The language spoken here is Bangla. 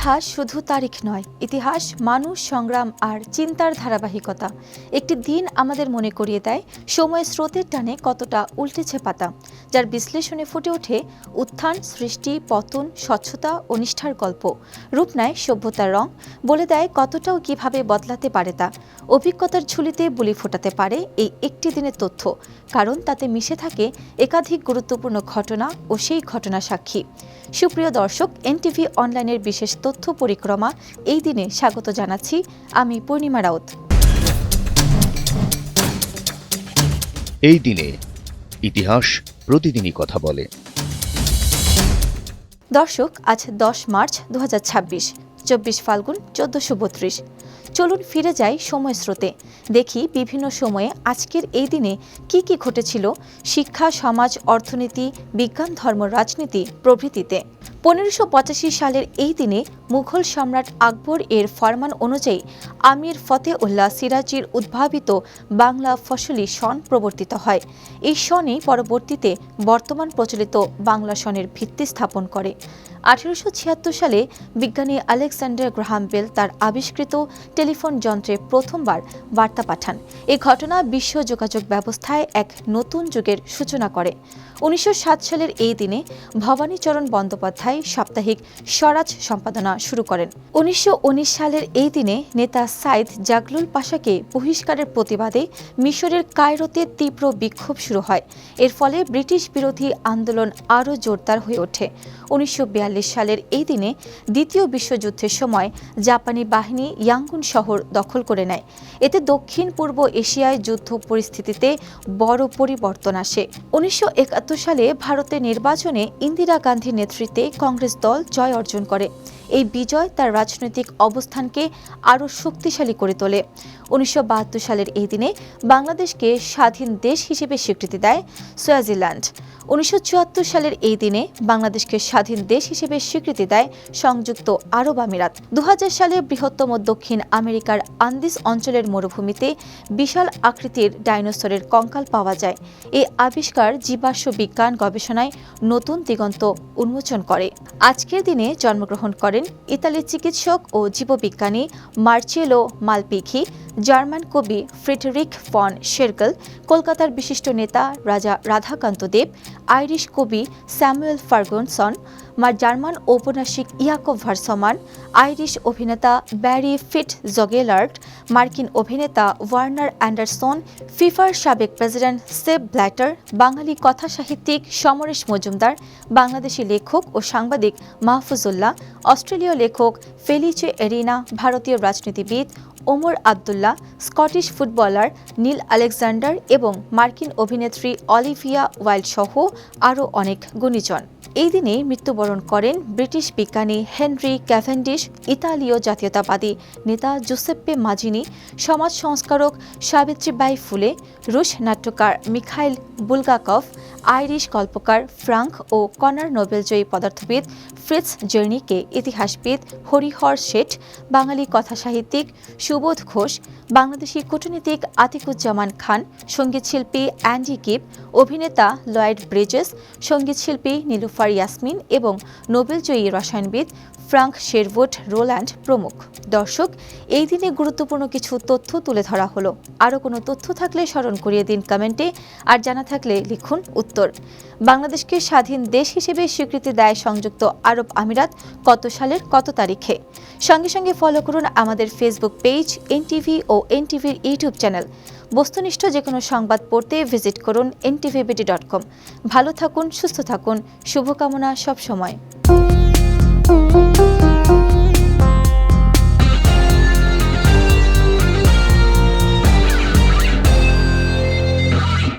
ইতিহাস শুধু তারিখ নয়, ইতিহাস মানুষ, সংগ্রাম আর চিন্তার ধারাবাহিকতা। একটি দিন আমাদের মনে করিয়ে দেয় সময়ের স্রোতের টানে কতটা উল্টেছে পাতা, যার বিশ্লেষণে ফুটে ওঠে উত্থান, সৃষ্টি, পতন, স্বচ্ছতা ও নিষ্ঠার গল্প। রূপ নেয় সভ্যতার রং, বলে দেয় কতটাও কিভাবে বদলাতে পারে তা। অভিজ্ঞতার ঝুলিতে বুলি ফোটাতে পারে এই একটি দিনের তথ্য, কারণ তাতে মিশে থাকে একাধিক গুরুত্বপূর্ণ ঘটনা ও সেই ঘটনা সাক্ষী। সুপ্রিয় দর্শক, এনটিভি অনলাইনের বিশেষ তথ্য পরিক্রমা এই দিনে স্বাগত জানাচ্ছি আমি পূর্ণিমা রাউত। এই দিনে ইতিহাস প্রতিদিনই কথা বলে। দর্শক, আজ 10 মার্চ 2026, 24 ফাল্গুন 1432। চলুন ফিরে যাই সময় স্রোতে, দেখি বিভিন্ন সময়ে আজকের এই দিনে কি কি ঘটেছিল শিক্ষা, সমাজ, অর্থনীতি, বিজ্ঞান, ধর্ম, রাজনীতি প্রভৃতিতে। 1585 সালের এই দিনে মুঘল সম্রাট আকবর এর ফরমান অনুযায়ী আমির ফতেউল্লাহ সিরাজির উদ্ভাবিত বাংলা ফসলি সন প্রবর্তিত হয়। এই সনই পরবর্তীতে বর্তমান প্রচলিত বাংলা সনের ভিত্তি স্থাপন করে। 1876 সালে বিজ্ঞানী আলেকজান্ডার গ্রাহাম বেল তার আবিষ্কৃত টেলিফোন যন্ত্রে প্রথমবার বার্তা পাঠান। এই ঘটনা বিশ্ব যোগাযোগ ব্যবস্থায় এক নতুন যুগের সূচনা করে। 1907 সালের এই দিনে ভবানীচরণ বন্দ্যোপাধ্যায় সাপ্তাহিক স্বরাজ সম্পাদনা শুরু করেন। 1919 সালের এই দিনে নেতা সাইদ জাগলুল পাশাকে বহিষ্কারের প্রতিবাদে মিশরের কায়রোতে তীব্র বিক্ষোভ শুরু হয়। এর ফলে ব্রিটিশ বিরোধী আন্দোলন আরও জোরদার হয়ে ওঠে। 1942 সালের এই দিনে দ্বিতীয় বিশ্বযুদ্ধের সময় জাপানি বাহিনী ইয়াঙ্গুন শহর দখল করে নেয়। এতে দক্ষিণ পূর্ব এশিয়ায় যুদ্ধ পরিস্থিতিতে বড় পরিবর্তন আসে। 1971 সালে ভারতের নির্বাচনে ইন্দিরা গান্ধীর নেতৃত্বে কংগ্রেস দল জয় অর্জন করে। এই বিজয় তার রাজনৈতিক অবস্থানকে আরও শক্তিশালী করে তোলে। 1972 সালের এই দিনে বাংলাদেশকে স্বাধীন দেশ হিসেবে স্বীকৃতি দেয় সুয়াজিল্যান্ড। 1974 সালের এই দিনে বাংলাদেশকে স্বাধীন দেশ হিসেবে স্বীকৃতি দেয় সংযুক্ত আরব আমিরাত। 2000 সালে বৃহত্তম দক্ষিণ আমেরিকার আন্দিজ অঞ্চলের মরুভূমিতে বিশাল আকৃতির ডাইনোসরের কঙ্কাল পাওয়া যায়। এই আবিষ্কার জীবাশ্ম বিজ্ঞান গবেষণায় নতুন দিগন্ত উন্মোচন করে। আজকের দিনে জন্মগ্রহণ করেন ইতালির চিকিৎসক ও জীববিজ্ঞানী মার্চেলো মালপিঘি, জার্মান কবি ফ্রিডরিখ ফন শেরগেল, কলকাতার বিশিষ্ট নেতা রাজা রাধাকান্ত দেব, আইরিশ কবি স্যামুয়েল ফার্গুসন, জার্মান ঔপন্যাসিক ইয়াকব ভার্সমান, আইরিশ অভিনেতা ব্যারি ফিটজগেলার্ড, মার্কিন অভিনেতা ওয়ার্নার অ্যান্ডারসন, ফিফার সাবেক প্রেসিডেন্ট সেপ ব্ল্যাটার, বাঙালি কথা সাহিত্যিক সমরেশ মজুমদার, বাংলাদেশি লেখক ও সাংবাদিক মাহফুজুল্লাহ, অস্ট্রেলীয় লেখক ফেলিচে এরিনা, ভারতীয় রাজনীতিবিদ ওমর আবদুল্লাহ, স্কটিশ ফুটবলার নীল আলেকজান্ডার এবং মার্কিন অভিনেত্রী অলিভিয়া ওয়াইল্ড সহ আরও অনেক গুণীজন। এই দিনে মৃত্যুবরণ করেন ব্রিটিশ বিজ্ঞানী হেনরি ক্যাভেন্ডিশ, ইতালীয় জাতীয়তাবাদী নেতা জুসেপ্পে মাজিনি, সমাজ সংস্কারক সাবিত্রীবাই ফুলে, রুশ নাট্যকার মিখাইল বুলগাকভ, আইরিশ গল্পকার ফ্রাঙ্ক ও কনার নোবেলজয়ী পদার্থবিদ ফ্রিটজ জার্নিকে, ইতিহাসবিদ হরিহর শেঠ, বাঙালি কথাসাহিত্যিক সুবোধ ঘোষ, বাংলাদেশি কূটনীতিক আতিকুজ্জামান খান, সঙ্গীতশিল্পী অ্যান্ডি গিব, অভিনেতা লয়েড ব্রিজেস, সঙ্গীতশিল্পী নীলুফার ইয়াসমিন এবং নোবেলজয়ী রসায়নবিদ ফ্রাঙ্ক শেরভুড রোল্যান্ড প্রমুখ। দর্শক, এই দিনে গুরুত্বপূর্ণ কিছু তথ্য তুলে ধরা হলো। আরও কোনো তথ্য থাকলে স্মরণ করিয়ে দিন কমেন্টে, আর জানা থাকলে লিখুন উত্তর। বাংলাদেশকে স্বাধীন দেশ হিসেবে স্বীকৃতি দেয় সংযুক্ত আরব আমিরাত কত সালের কত তারিখে? সঙ্গে সঙ্গে ফলো করুন আমাদের ফেসবুক পেজ এনটিভি ও এনটিভির ইউটিউব চ্যানেল। বস্তুনিষ্ঠ যে কোনো সংবাদ পড়তে ভিজিট করুন ntvbd.com। ভালো থাকুন, সুস্থ থাকুন, শুভকামনা সব সময়।